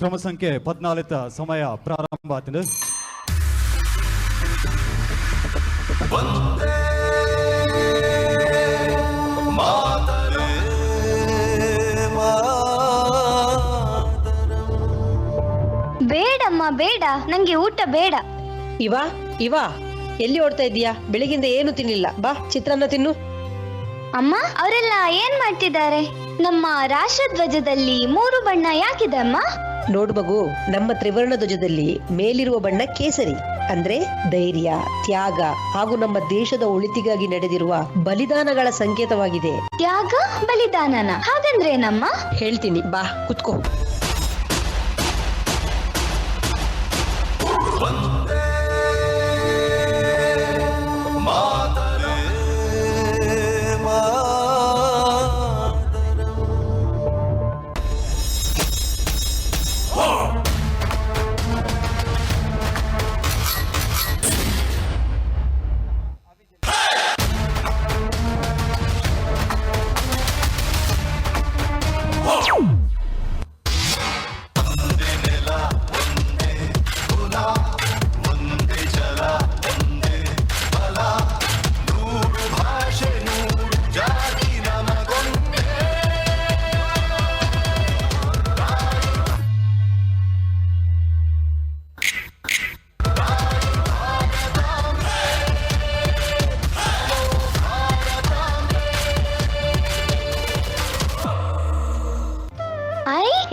ಕ್ರಮ ಸಂಖ್ಯೆ 14 ಸಮಯ ಪ್ರಾರಂಭ ಆಗಿದೆ. ಬೇಡಮ್ಮ ಬೇಡ, ನಂಗೆ ಊಟ ಬೇಡ. ಇವ ಎಲ್ಲಿ ಓಡ್ತಾ ಇದೀಯಾ? ಬೆಳಿಗ್ಗಿಂದ ಏನು ತಿನ್ನಿಲ್ಲ. ಬಾ ಚಿತ್ರಾನ್ನ ತಿನ್ನು. ಅಮ್ಮ, ಅವರೆಲ್ಲ ಏನ್ ಮಾಡ್ತಿದ್ದಾರೆ? ನಮ್ಮ ರಾಷ್ಟ್ರಧ್ವಜದಲ್ಲಿ 3 ಬಣ್ಣ ಯಾಕಿದೆ ಅಮ್ಮ? ನೋಡು ಮಗು, ನಮ್ಮ ತ್ರಿವರ್ಣ ಧ್ವಜದಲ್ಲಿ ಮೇಲಿರುವ ಬಣ್ಣ ಕೇಸರಿ, ಅಂದ್ರೆ ಧೈರ್ಯ, ತ್ಯಾಗ ಹಾಗೂ ನಮ್ಮ ದೇಶದ ಒಳಿತಿಗಾಗಿ ನಡೆದಿರುವ ಬಲಿದಾನಗಳ ಸಂಕೇತವಾಗಿದೆ. ತ್ಯಾಗ ಬಲಿದಾನನ ಹಾಗಂದ್ರೇನಮ್ಮ? ಹೇಳ್ತೀನಿ, ಬಾ ಕುತ್ಕೋ.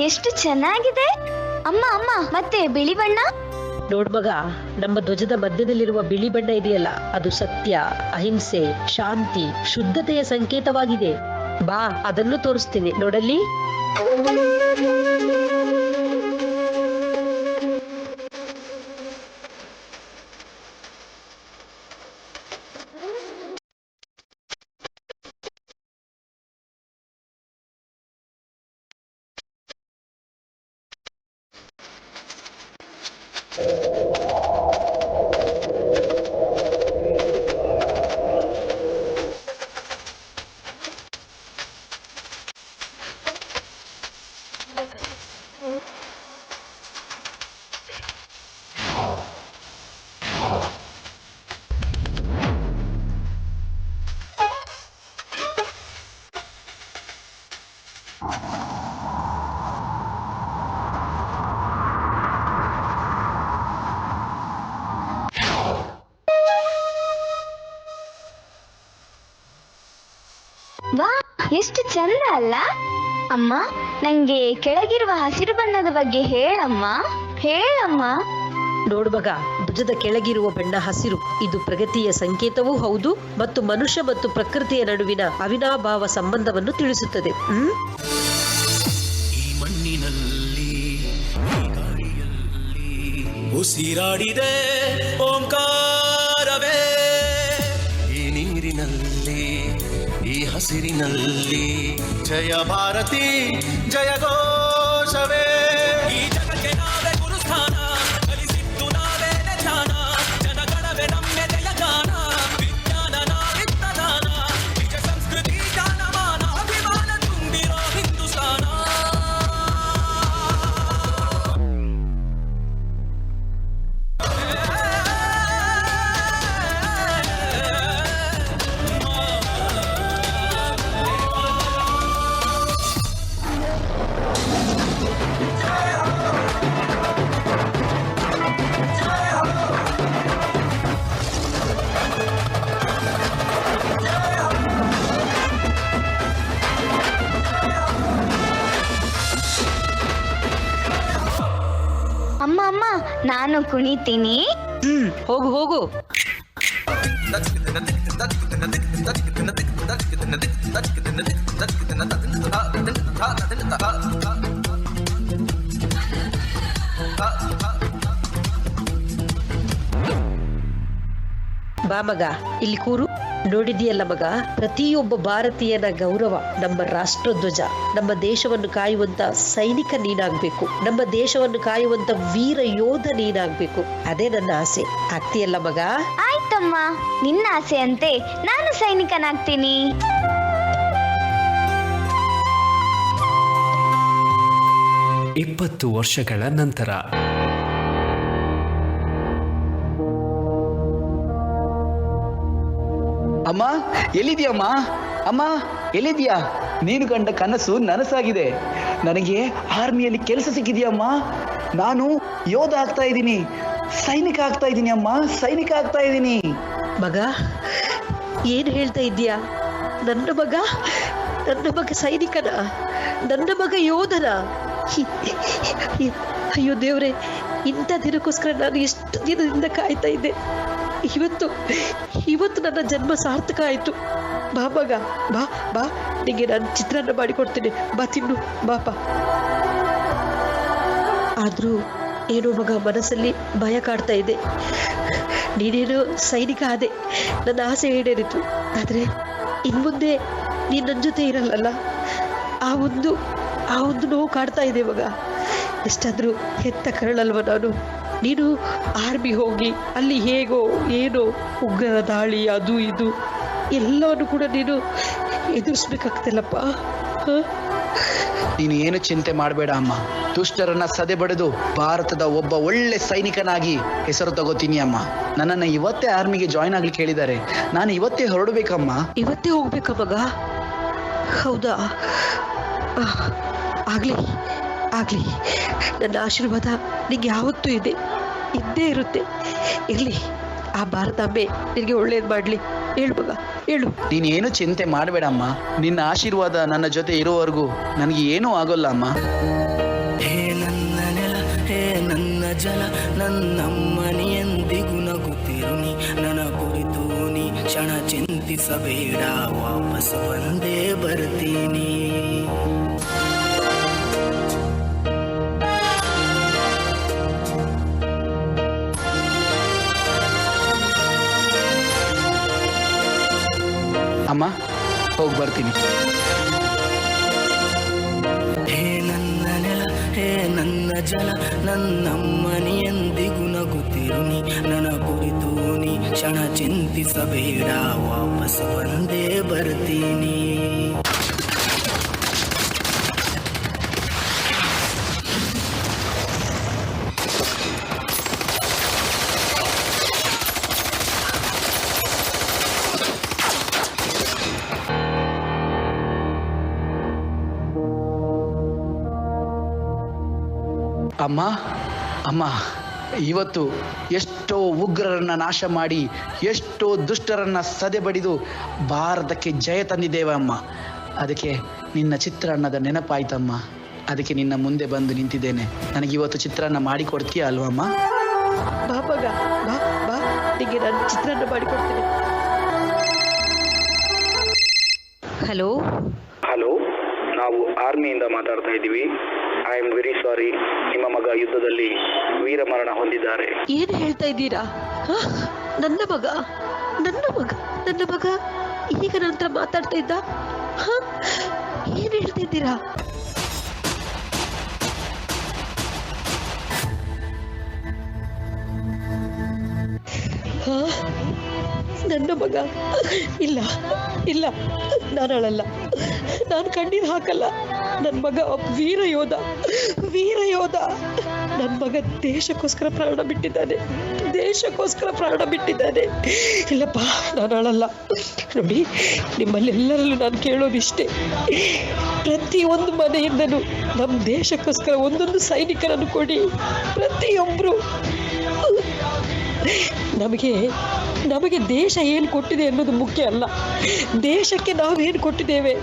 ಎಷ್ಟು ಚೆನ್ನಾಗಿದೆ ಅಮ್ಮ. ಅಮ್ಮ, ಮತ್ತೆ ಬಿಳಿ ಬಣ್ಣ ನೋಡ್ ಮಗ, ನಮ್ಮ ಧ್ವಜದ ಮಧ್ಯದಲ್ಲಿರುವ ಬಿಳಿ ಬಣ್ಣ ಇದೆಯಲ್ಲ, ಅದು ಸತ್ಯ, ಅಹಿಂಸೆ, ಶಾಂತಿ, ಶುದ್ಧತೆಯ ಸಂಕೇತವಾಗಿದೆ. ಬಾ, ಅದನ್ನು ತೋರಿಸ್ತೀನಿ, ನೋಡಲ್ಲಿ. ವಾ, ಎಷ್ಟು ಚಂದ ಅಲ್ಲ ಅಮ್ಮ. ನಂಗೆ ಕೆಳಗಿರುವ ಹಸಿರು ಬಣ್ಣದ ಬಗ್ಗೆ ಹೇಳಮ್ಮ, ಹೇಳಮ್ಮ. ನೋಡು ಮಗ, ಧ್ವಜದ ಕೆಳಗಿರುವ ಬಣ್ಣ ಹಸಿರು. ಇದು ಪ್ರಗತಿಯ ಸಂಕೇತವೂ ಹೌದು ಮತ್ತು ಮನುಷ್ಯ ಮತ್ತು ಪ್ರಕೃತಿಯ ನಡುವಿನ ಅವಿನಾಭಾವ ಸಂಬಂಧವನ್ನು ತಿಳಿಸುತ್ತದೆ. ಈ ಮಣ್ಣಿನಲ್ಲಿ, ಈ ಗಾಳಿಯಲ್ಲಿ ಉಸಿರಾಡಿದೆ ಓಂಕಾರವೇ. ಈ ನೀರಿನಲ್ಲಿ, ಈ ಹಸಿರಿನಲ್ಲಿ ಜಯ ಭಾರತಿ ಜಯ ಘೋಷವೇ. ಈ ಜಗಕ್ಕೆ ನಾವೇ ಗುರುಸ್ಥಾನ, ಕಲಿಸಿದ್ದು ನಾವೇ ಧ್ಯಾನ, ಜನಗಣವೇ ನಮ್ಮೆದೆಯ ಗಾನ, ವಿಜ್ಞಾನ ನಾವಿತ್ತ ದಾನ, ನಿಜ ಸಂಸ್ಕೃತಿ ಜಾನಮಾನ, ಅಭಿಮಾನ ತುಂಬಿರೋ ಹಿಂದೂಸ್ತಾನ. ಅಮ್ಮ ಅಮ್ಮ, ನಾನು ಕುಣಿತೀನಿ. ಹೋಗು ಹೋಗು. ಬಾ ಮಗ, ಇಲ್ಲಿ ಕೂರು. ನೋಡಿದೆಯಲ್ಲ ಮಗ, ಪ್ರತಿಯೊಬ್ಬ ಭಾರತೀಯನ ಗೌರವ ನಮ್ಮ ರಾಷ್ಟ್ರಧ್ವಜ. ನಮ್ಮ ದೇಶವನ್ನು ಕಾಯುವಂತ ಸೈನಿಕ ನೀನಾಗ್ಬೇಕು, ನಮ್ಮ ದೇಶವನ್ನು ಕಾಯುವಂತ ವೀರ ಯೋಧ ನೀನಾಗ್ಬೇಕು. ಅದೇ ನನ್ನ ಆಸೆ. ಆಗ್ತೀಯಲ್ಲ ಮಗ? ಆಯ್ತಮ್ಮ, ನಿನ್ನ ಆಸೆಯಂತೆ ನಾನು ಸೈನಿಕನಾಗ್ತೀನಿ. 20 ವರ್ಷಗಳ ನಂತರ. ಅಮ್ಮ ಎಲ್ಲಿದ್ಯಮ್ಮ? ಅಮ್ಮ ಎಲ್ಲಿದ್ಯಾ? ನೀನು ಕಂಡ ಕನಸು ನನಸಾಗಿದೆ. ನನಗೆ ಆರ್ಮಿಯಲ್ಲಿ ಕೆಲಸ ಸಿಕ್ಕಿದ್ಯಮ್ಮ. ನಾನು ಯೋಧ ಆಗ್ತಾ ಇದ್ದೀನಿ, ಸೈನಿಕ ಆಗ್ತಾ ಇದ್ದೀನಿ ಅಮ್ಮ, ಸೈನಿಕ ಆಗ್ತಾ ಇದ್ದೀನಿ. ಮಗ, ಏನು ಹೇಳ್ತಾ ಇದ್ದೀಯಾ? ನನ್ನ ಮಗ ಸೈನಿಕನ? ನನ್ನ ಮಗ ಯೋಧನ? ಅಯ್ಯೋ ದೇವ್ರೆ, ಇಂಥ ದಿನಕ್ಕೋಸ್ಕರ ನಾನು ಎಷ್ಟು ದಿನದಿಂದ ಕಾಯ್ತಾ ಇದ್ದೆ. ಇವತ್ತು ನನ್ನ ಜನ್ಮ ಸಾರ್ಥಕ ಆಯಿತು. ಬಾ ಮಗ, ಬಾ ಬಾ, ನಿಮಗೆ ನಾನು ಚಿತ್ರಾನ್ನ ಮಾಡಿಕೊಡ್ತೀನಿ, ಬಾ ತಿನ್ನು, ಬಾಪ. ಆದರೂ ಏನೋ ಮಗ, ಮನಸ್ಸಲ್ಲಿ ಭಯ ಕಾಡ್ತಾ ಇದೆ. ನೀನೇನೋ ಸೈನಿಕ ಆದೆ, ನನ್ನ ಆಸೆ ಈಡೇರಿತು. ಆದರೆ ಇನ್ಮುಂದೆ ನೀನು ನನ್ನ ಜೊತೆ ಇರಲ್ಲಲ್ಲ, ಆ ಒಂದು ನೋವು ಕಾಡ್ತಾ ಇದೆ ಮಗ. ಎಷ್ಟಾದರೂ ಹೆತ್ತ ಕರಳಲ್ವ ನಾನು. ನೀನು ಆರ್ಮಿ ಹೋಗಿ ಅಲ್ಲಿ ಹೇಗೋ ಏನೋ ಉಗ್ರರ ದಾಳಿ ಅದು ಇದು ಎಲ್ಲವನ್ನು ಕೂಡ ನೀನು ಎದುರಿಸ್ಬೇಕಾಗ್ತಿಲ್ಲಪ್ಪ. ನೀನು ಏನು ಚಿಂತೆ ಮಾಡಬೇಡ ಅಮ್ಮ. ದುಷ್ಟರನ್ನ ಸದೆ ಬಡಿದು ಭಾರತದ ಒಬ್ಬ ಒಳ್ಳೆ ಸೈನಿಕನಾಗಿ ಹೆಸರು ತಗೋತೀನಿ ಅಮ್ಮ. ನನ್ನನ್ನು ಇವತ್ತೇ ಆರ್ಮಿಗೆ ಜಾಯ್ನ್ ಆಗ್ಲಿಕ್ಕೆ ಹೇಳಿದ್ದಾರೆ. ನಾನು ಇವತ್ತೇ ಹೊರಡಬೇಕಮ್ಮ. ಇವತ್ತೇ ಹೋಗ್ಬೇಕಾ ಮಗ? ಹೌದಾ? ಆಗ್ಲಿ ಆಗ್ಲಿ, ನನ್ನ ಆಶೀರ್ವಾದ ನಿಂಗೆ ಯಾವತ್ತೂ ಇದೆ, ಇದ್ದೇ ಇರುತ್ತೆ. ಇರಲಿ, ಆ ಭಾರತಾಂಬೆ ನಿನಗೆ ಒಳ್ಳೇದು ಮಾಡಲಿ. ಹೇಳು ಮಗ, ಹೇಳು. ನೀನೇನು ಚಿಂತೆ ಮಾಡಬೇಡಮ್ಮ. ನಿನ್ನ ಆಶೀರ್ವಾದ ನನ್ನ ಜೊತೆ ಇರೋವರೆಗೂ ನನಗೆ ಏನೂ ಆಗೋಲ್ಲ ಅಮ್ಮ. ಹೇ ನನ್ನ ನೆಲ, ಹೇ ನನ್ನ ಜಲ, ನನ್ನಮ್ಮನಿಯಂದಿಗೂ ನಗುತ್ತಿರುನಿ. ನನ್ನ ಕುರಿತು ನೀ ಕ್ಷಣ ಚಿಂತಿಸಬೇಡ, ವಾಪಸ್ ಬಂದೇ ಬರ್ತೀನಿ. ಅಮ್ಮ, ಹೋಗಿ ಬರ್ತೀನಿ. ಹೇ ನನ್ನ ನೆಲ, ಹೇ ನನ್ನ ಜಲ, ನನ್ನಮ್ಮನಿಯಂದಿಗೂ ನಗುತ್ತಿರುನಿ. ನನ್ನ ಕುರಿತು ನೀ ಕ್ಷಣ ಚಿಂತಿಸಬೇಡ, ವಾಪಸ್ ಬಂದೇ ಬರ್ತೀನಿ. ಅಮ್ಮ ಅಮ್ಮ, ಇವತ್ತು ಎಷ್ಟೋ ಉಗ್ರರನ್ನ ನಾಶ ಮಾಡಿ ಎಷ್ಟೋ ದುಷ್ಟರನ್ನ ಸದೆ ಬಡಿದು ಭಾರತಕ್ಕೆ ಜಯ ತಂದಿದ್ದೇವೆ ಅಮ್ಮ. ಅದಕ್ಕೆ ನಿನ್ನ ಚಿತ್ರಾನ್ನದ ನೆನಪಾಯ್ತಮ್ಮ. ಅದಕ್ಕೆ ನಿನ್ನ ಮುಂದೆ ಬಂದು ನಿಂತಿದ್ದೇನೆ. ನನಗೆ ಇವತ್ತು ಚಿತ್ರಾನ್ನ ಮಾಡಿಕೊಡ್ತೀಯ ಅಲ್ವಮ್ಮ? ಬಾ ಮಗ, ಬಾ ಬಾ, ನಿಮಗೆ ನಾನು ಚಿತ್ರಾನ್ನ ಮಾಡಿಕೊಡ್ತೀನಿ. ಹಲೋ ಹಲೋ, ನಾವು ಆರ್ಮಿಯಿಂದ ಮಾತಾಡ್ತಾ ಇದ್ದೀವಿ. ಐ ಆಮ್ ವೆರಿ ಸಾರಿ, ನಿಮ್ಮ ಮಗ ಯುದ್ಧದಲ್ಲಿ ವೀರಮರಣ ಹೊಂದಿದ್ದಾರೆ. ಏನು ಹೇಳ್ತಾ ಇದ್ದೀರಾ? ನನ್ನ ಮಗ ಈಗ ನನ್ನ ಹತ್ರ ಮಾತಾಡ್ತಾ ಇದ್ದ? ಏನು ಹೇಳ್ತಿದ್ದೀರಾ? ನನ್ನ ಮಗ? ಇಲ್ಲ ಇಲ್ಲ, ನಾನು ಅಳಲ್ಲ, ನಾನು ಕಣ್ಣೀರು ಹಾಕಲ್ಲ. ನನ್ನ ಮಗ ವೀರ ಯೋಧ. ನನ್ನ ಮಗ ದೇಶಕ್ಕೋಸ್ಕರ ಪ್ರಾಣ ಬಿಟ್ಟಿದ್ದಾನೆ. ಇಲ್ಲಪ್ಪ, ನಾನು ಅಳಲ್ಲ. ನೋಡಿ, ನಿಮ್ಮಲ್ಲೆಲ್ಲರಲ್ಲೂ ನಾನು ಕೇಳೋದಿಷ್ಟೇ, ಪ್ರತಿಯೊಂದು ಮನೆಯಿಂದಲೂ ನಮ್ಮ ದೇಶಕ್ಕೋಸ್ಕರ ಒಂದೊಂದು ಸೈನಿಕರನ್ನು ಕೊಡಿ. ಪ್ರತಿಯೊಬ್ಬರು. ನಮಗೆ ದೇಶ ಏನು ಕೊಟ್ಟಿದೆ ಅನ್ನೋದು ಮುಖ್ಯ ಅಲ್ಲ, ದೇಶಕ್ಕೆ ನಾವೇನು ಕೊಟ್ಟಿದ್ದೇವೆ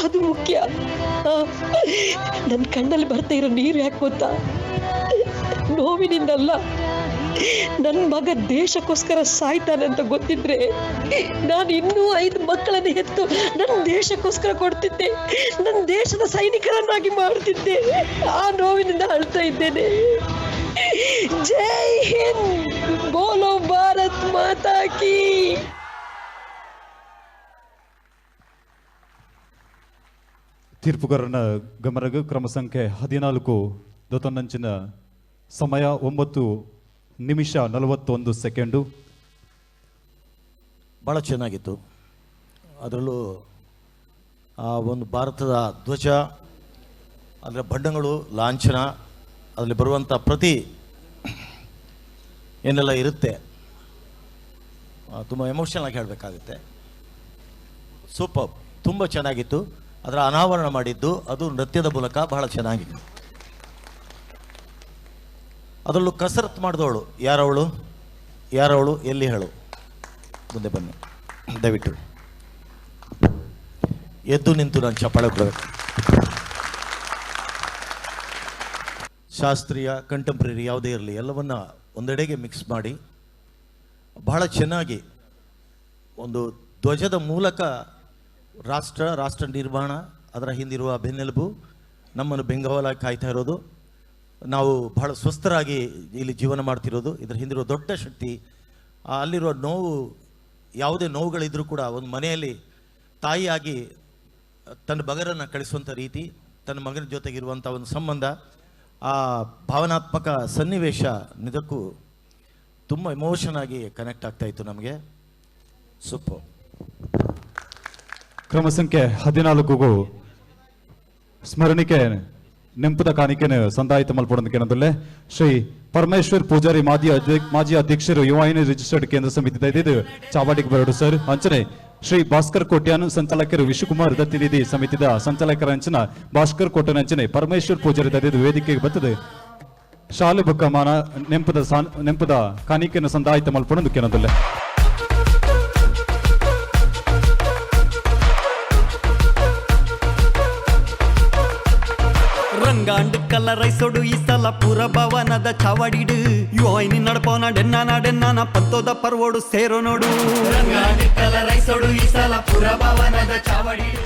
ಅದು ಮುಖ್ಯ. ನನ್ನ ಕಣ್ಣಲ್ಲಿ ಬರ್ತಾ ಇರೋ ನೀರು ಯಾಕೆ ಗೊತ್ತಾ? ನೋವಿನಿಂದಲ್ಲ. ನನ್ನ ಮಗ ದೇಶಕ್ಕೋಸ್ಕರ ಸಾಯ್ತಾನೆ ಅಂತ ಗೊತ್ತಿದ್ರೆ ನಾನು ಇನ್ನೂ 5 ಮಕ್ಕಳನ್ನು ಹೆತ್ತು ನನ್ನ ದೇಶಕ್ಕೋಸ್ಕರ ಕೊಡ್ತಿದ್ದೆ, ನನ್ನ ದೇಶದ ಸೈನಿಕರನ್ನಾಗಿ ಮಾಡ್ತಿದ್ದೆ. ಆ ನೋವಿನಿಂದ ಅಳ್ತಾ ಇದ್ದೇನೆ. ಜೈ ಹಿಂದ್, ಬೋಲೋ ಭಾರತ್ ಮಾತಾ ಕೀ. ತೀರ್ಪುಗಾರನ ಗಮನಕ್ಕೆ ಕ್ರಮ ಸಂಖ್ಯೆ 14 ದೊತೊನ್ನಂಚಿನ ಸಮಯ 9:41. ಭಾಳ ಚೆನ್ನಾಗಿತ್ತು. ಅದರಲ್ಲೂ ಆ ಒಂದು ಭಾರತದ ಧ್ವಜ, ಅದರ ಬಣ್ಣಗಳು, ಲಾಂಛನ, ಅದರಲ್ಲಿ ಬರುವಂಥ ಪ್ರತಿ ಏನೆಲ್ಲ ಇರುತ್ತೆ ತುಂಬ ಎಮೋಷನಲ್ ಆಗಿ ಹೇಳಬೇಕಾಗುತ್ತೆ. ಸೂಪರ್, ತುಂಬ ಚೆನ್ನಾಗಿತ್ತು. ಅದರ ಅನಾವರಣ ಮಾಡಿದ್ದು ಅದು ನೃತ್ಯದ ಮೂಲಕ ಬಹಳ ಚೆನ್ನಾಗಿತ್ತು. ಅದರಲ್ಲೂ ಕಸರತ್ತು ಮಾಡಿದವಳು ಯಾರವಳು ಎಲ್ಲಿ ಹೇಳು? ಮುಂದೆ ಬನ್ನಿ ದಯವಿಟ್ಟು. ಎದ್ದು ನಿಂತು ನಾನು ಚಪ್ಪಾಳೆ ಕೊಡಬೇಕು. ಶಾಸ್ತ್ರೀಯ, ಕಂಟೆಂಪ್ರರಿ ಯಾವುದೇ ಇರಲಿ, ಎಲ್ಲವನ್ನ ಒಂದೆಡೆಗೆ ಮಿಕ್ಸ್ ಮಾಡಿ ಬಹಳ ಚೆನ್ನಾಗಿ ಒಂದು ಧ್ವಜದ ಮೂಲಕ ರಾಷ್ಟ್ರ ನಿರ್ಮಾಣ, ಅದರ ಹಿಂದಿರುವ ಬೆನ್ನೆಲುಬು, ನಮ್ಮನ್ನು ಬೆಂಗಾವಲಾಗಿ ಕಾಯ್ತಾ ಇರೋದು, ನಾವು ಬಹಳ ಸ್ವಸ್ಥರಾಗಿ ಇಲ್ಲಿ ಜೀವನ ಮಾಡ್ತಿರೋದು, ಇದರ ಹಿಂದಿರುವ ದೊಡ್ಡ ಶಕ್ತಿ, ಅಲ್ಲಿರುವ ನೋವು, ಯಾವುದೇ ನೋವುಗಳಿದ್ರೂ ಕೂಡ ಒಂದು ಮನೆಯಲ್ಲಿ ತಾಯಿಯಾಗಿ ತನ್ನ ಮಗನನ್ನು ಕಳಿಸುವಂಥ ರೀತಿ, ತನ್ನ ಮಗನ ಜೊತೆಗಿರುವಂಥ ಒಂದು ಸಂಬಂಧ, ಆ ಭಾವನಾತ್ಮಕ ಸನ್ನಿವೇಶ ನಿಜಕ್ಕೂ ತುಂಬ ಎಮೋಷನ್ ಆಗಿ ಕನೆಕ್ಟ್ ಆಗ್ತಾ ಇತ್ತು ನಮಗೆ. ಸೂಪರ್. ಕ್ರಮ ಸಂಖ್ಯೆ 14ಗೂ ಸ್ಮರಣಿಕೆ ನೆಂಪದ ಕಾಣಿಕೆಯನ್ನು ಸಂದಾಯಿತ ಮಲ್ಪಡೋದಕ್ಕೆ ಶ್ರೀ ಪರಮೇಶ್ವರ್ ಪೂಜಾರಿ ಮಾಜಿ ಅಧ್ಯಕ್ಷರು ಯುವಾಯಿನಿ ರಿಜಿಸ್ಟರ್ಡ್ ಕೇಂದ್ರ ಸಮಿತಿ ದಯದಿದ್ದು ಚಾವಾಟಿಗೆ ಬರಡು ಸರ್. ಅಂಚನೆ ಶ್ರೀ ಭಾಸ್ಕರ್ ಕೋಟ್ಯಾನು ಸಂಚಾಲಕರು ವಿಶ್ವಕುಮಾರ್ ದತ್ತಿನಿಧಿ ಸಮಿತಿದ ಸಂಚಾಲಕರ ಅಂಚನ ಭಾಸ್ಕರ್ ಕೋಟನ ಅಂಚನೆ ಪರಮೇಶ್ವರ್ ಪೂಜಾರಿ ದಯದಿದ್ದು ವೇದಿಕೆಗೆ ಬರ್ತದೆ. ಶಾಲೆ ಬುಕ್ಕಮಾನ ನೆಂಪದ ಕಾಣಿಕೆಯನ್ನು ಸಂದಾಯಿತ ಮಲ್ಪಡೋದಕ್ಕೆ ರಂಗಾಂಡ್ ಕಲರೈಸೊಡು ಈ ಸಲ ಪುರಭವನದ ಚಾವಡಿಡು ಯೋಯ್ನಿ ನಡ್ಪೋನ ಡೆನ್ನಾನ ಪತ್ತೋದ ಪರ್ವೋಡು ಸೇರೋ ನೋಡು. ರಂಗಾಂಡ್ ಕಲರೈಸೊಡು ಈ ಸಲ ಪುರಭವನದ ಚಾವಡಿಡು.